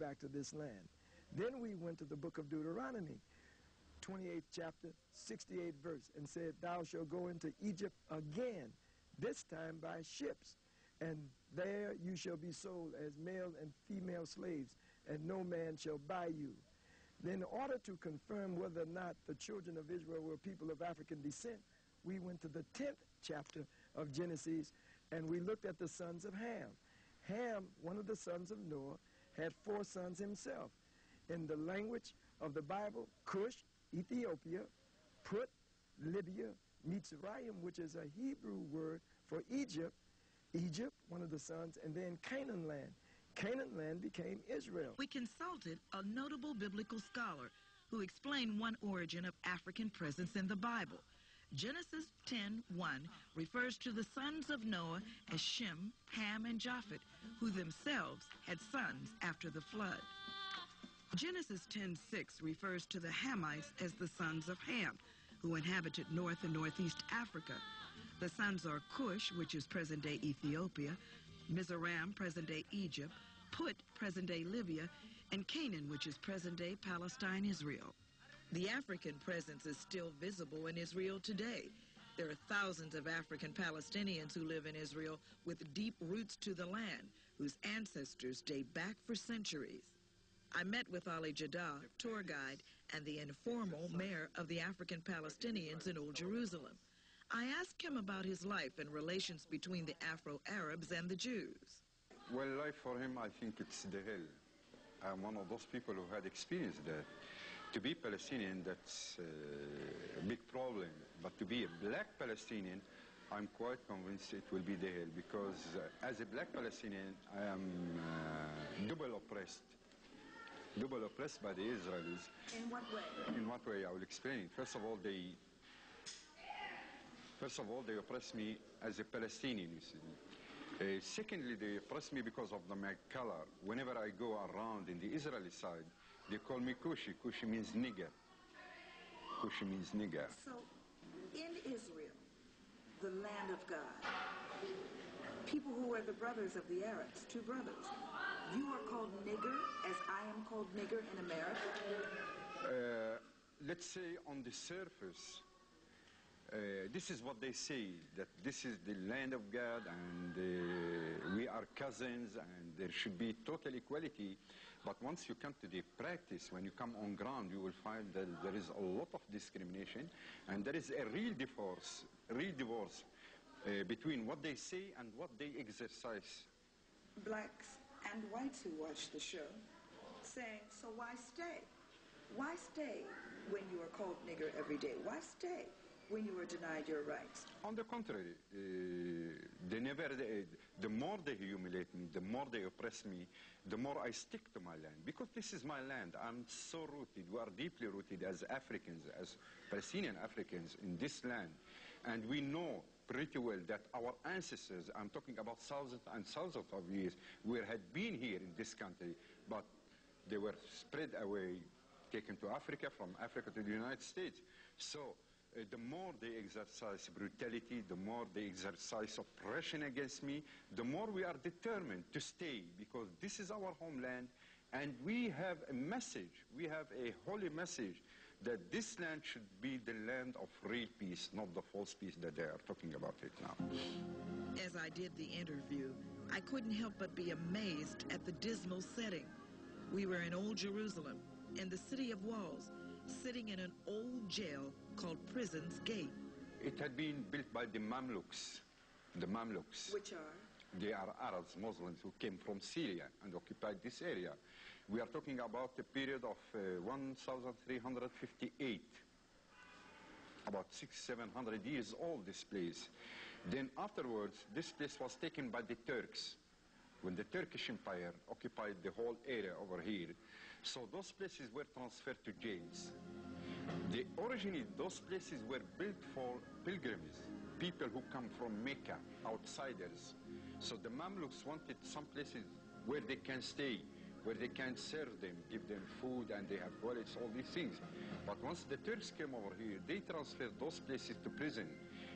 back to this land. Then we went to the book of Deuteronomy, 28th chapter, 68th verse, and said, thou shalt go into Egypt again, this time by ships, and there you shall be sold as male and female slaves, and no man shall buy you. Then in order to confirm whether or not the children of Israel were people of African descent, we went to the 10th chapter of Genesis, and we looked at the sons of Ham. Ham, one of the sons of Noah, had 4 sons himself. In the language of the Bible, Cush, Ethiopia, Put, Libya, Mitzrayim, which is a Hebrew word for Egypt, one of the sons, and then Canaan land. Canaan land became Israel. We consulted a notable biblical scholar who explained one origin of African presence in the Bible. Genesis 10:1 refers to the sons of Noah as Shem, Ham, and Japheth, who themselves had sons after the flood. Genesis 10:6 refers to the Hamites as the sons of Ham, who inhabited North and Northeast Africa. The sons are Cush, which is present-day Ethiopia, Mizraim, present-day Egypt, Put, present-day Libya, and Canaan, which is present-day Palestine, Israel. The African presence is still visible in Israel today. There are thousands of African Palestinians who live in Israel with deep roots to the land, whose ancestors date back for centuries. I met with Ali Jaddah, tour guide, and the informal mayor of the African Palestinians in Old Jerusalem. I asked him about his life and relations between the Afro-Arabs and the Jews. Well, life for him, I think it's the hell. I'm one of those people who had experienced that. To be Palestinian, that's a big problem. But to be a black Palestinian, I'm quite convinced it will be the hell, because as a black Palestinian, I am double oppressed by the Israelis. In what way? In what way? I will explain. First of all, they oppress me as a Palestinian, you see. Secondly, they oppress me because of my color. Whenever I go around in the Israeli side, they call me Kushi. Kushi means nigger. Kushi means nigger. So, in Israel, the land of God, people who are the brothers of the Arabs, 2 brothers, you are called nigger as I am called nigger in America? Let's say on the surface, this is what they say, that this is the land of God and we are cousins and there should be total equality. But once you come to the practice, when you come on ground, you will find that there is a lot of discrimination and there is a real divorce between what they say and what they exercise. Blacks and whites who watch the show saying, so why stay? Why stay when you are called nigger every day? Why stay when you are denied your rights? On the contrary, the more they humiliate me, the more they oppress me, the more I stick to my land. Because this is my land. I'm so rooted. We are deeply rooted as Africans, as Palestinian Africans in this land. And we know pretty well that our ancestors, I'm talking about thousands and thousands of years, had been here in this country, but they were spread away, taken to Africa, from Africa to the United States. So the more they exercise brutality, the more they exercise oppression against me, the more we are determined to stay, because this is our homeland, and we have a message, we have a holy message, that this land should be the land of real peace, not the false peace that they are talking about it now. As I did the interview, I couldn't help but be amazed at the dismal setting. We were in Old Jerusalem, in the city of walls, sitting in an old jail called Prison's Gate. It had been built by the Mamluks. The Mamluks. Which are? They are Arabs, Muslims, who came from Syria and occupied this area. We are talking about a period of 1358. About 600-700 years old, this place. Then afterwards, this place was taken by the Turks, when the Turkish Empire occupied the whole area over here. So those places were transferred to jails. Originally, those places were built for pilgrims, people who come from Mecca, outsiders. So the Mamluks wanted some places where they can stay, where they can serve them, give them food, and they have toilets, all these things. But once the Turks came over here, they transferred those places to prison.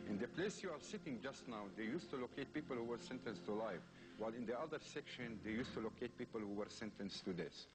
In the place you are sitting just now, they used to locate people who were sentenced to life. while in the other section, they used to locate people who were sentenced to death.